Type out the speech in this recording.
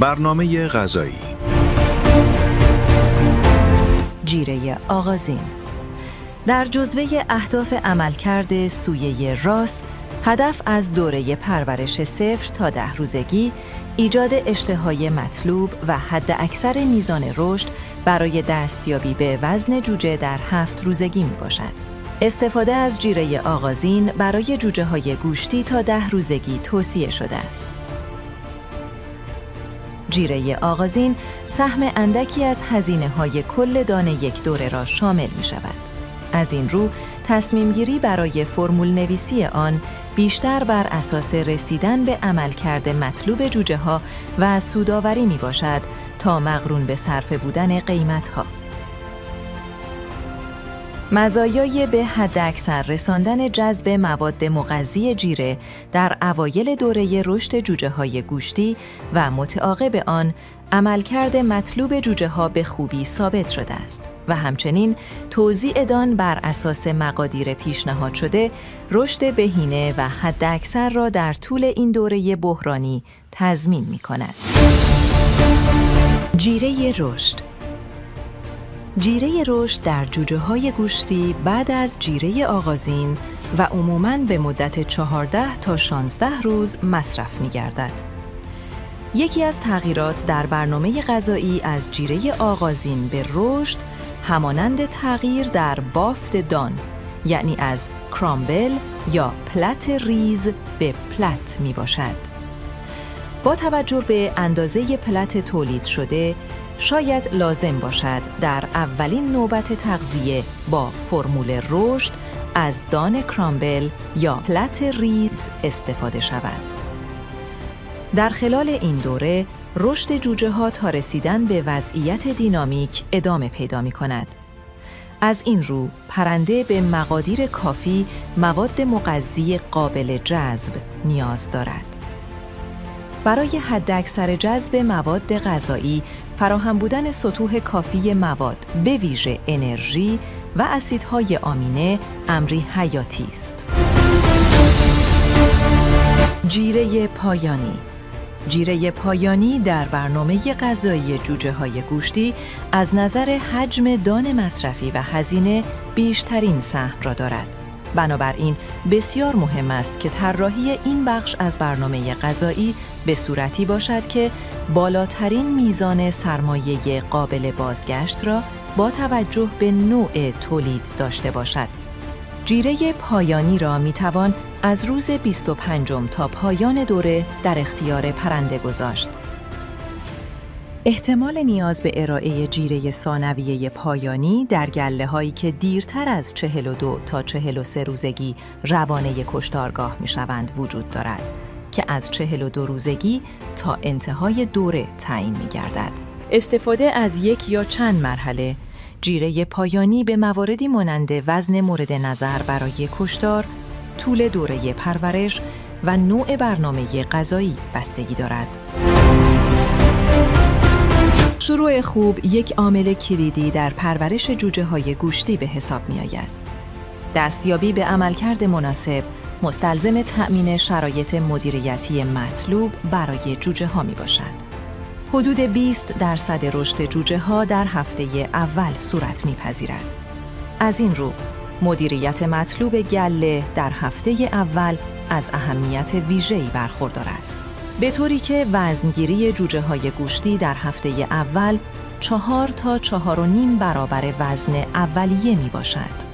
برنامه غذایی. جیره آغازین. در جزوه اهداف عملکرد سویه راس، هدف از دوره پرورش 0 تا 10 روزگی، ایجاد اشتهای مطلوب و حد اکثر میزان رشد برای دستیابی به وزن جوجه در 7 روزگی می باشد. استفاده از جیره آغازین برای جوجه های گوشتی تا 10 روزگی توصیه شده است. جیره آغازین سهم اندکی از هزینه‌های کل دانه یک دوره را شامل می شود. از این رو، تصمیم گیری برای فرمول نویسی آن بیشتر بر اساس رسیدن به عملکرد مطلوب جوجه ها و سودآوری می باشد تا مقرون به صرفه بودن قیمت ها. مزایای به حداکثر رساندن جذب مواد مغذی جیره در اوایل دوره رشد جوجه های گوشتی و متعاقب آن، عملکرد مطلوب جوجه ها به خوبی ثابت شده است و همچنین توزیع دان بر اساس مقادیر پیشنهاد شده، رشد بهینه و حداکثر را در طول این دوره بحرانی تضمین می کند. جیره رشد. جیره رشد در جوجه های گوشتی بعد از جیره آغازین و عموماً به مدت 14 تا 16 روز مصرف می گردد. یکی از تغییرات در برنامه غذایی از جیره آغازین به رشد همانند تغییر در بافت دان، یعنی از کرامبل یا پلت ریز به پلت می باشد. با توجه به اندازه پلت تولید شده، شاید لازم باشد در اولین نوبت تغذیه با فرمول رشد از دان کرامبل یا پلت ریز استفاده شود. در خلال این دوره، رشد جوجه ها تا رسیدن به وضعیت دینامیک ادامه پیدا می کند. از این رو، پرنده به مقادیر کافی مواد مغذی قابل جذب نیاز دارد. برای حداکثر جذب مواد غذایی، فراهم بودن سطوح کافی مواد به ویژه انرژی و اسیدهای آمینه امری حیاتی است. جیره پایانی. جیره پایانی در برنامه غذایی جوجه های گوشتی از نظر حجم دان مصرفی و هزینه بیشترین سهم را دارد. بنابراین بسیار مهم است که طراحی این بخش از برنامه غذایی به صورتی باشد که بالاترین میزان سرمایه قابل بازگشت را با توجه به نوع تولید داشته باشد. جیره پایانی را میتوان از روز 25 تا پایان دوره در اختیار پرنده گذاشت. احتمال نیاز به ارائه جیره ثانویه پایانی در گله‌هایی که دیرتر از 42 تا 43 روزگی روانه کشتارگاه می‌شوند وجود دارد که از 42 روزگی تا انتهای دوره تعیین می‌گردد. استفاده از یک یا چند مرحله جیره پایانی به مواردی مانند وزن مورد نظر برای کشتار، طول دوره پرورش و نوع برنامه غذایی بستگی دارد. شروع خوب یک عامل کلیدی در پرورش جوجه های گوشتی به حساب می آید. دستیابی به عملکرد مناسب مستلزم تأمین شرایط مدیریتی مطلوب برای جوجه ها می باشد. حدود 20% رشد جوجه ها در هفته اول صورت می پذیرد. از این رو، مدیریت مطلوب گله در هفته اول از اهمیت ویژه‌ای برخوردار است. به طوری که وزنگیری جوجه های گوشتی در هفته اول 4 تا 4.5 برابر وزن اولیه می باشد.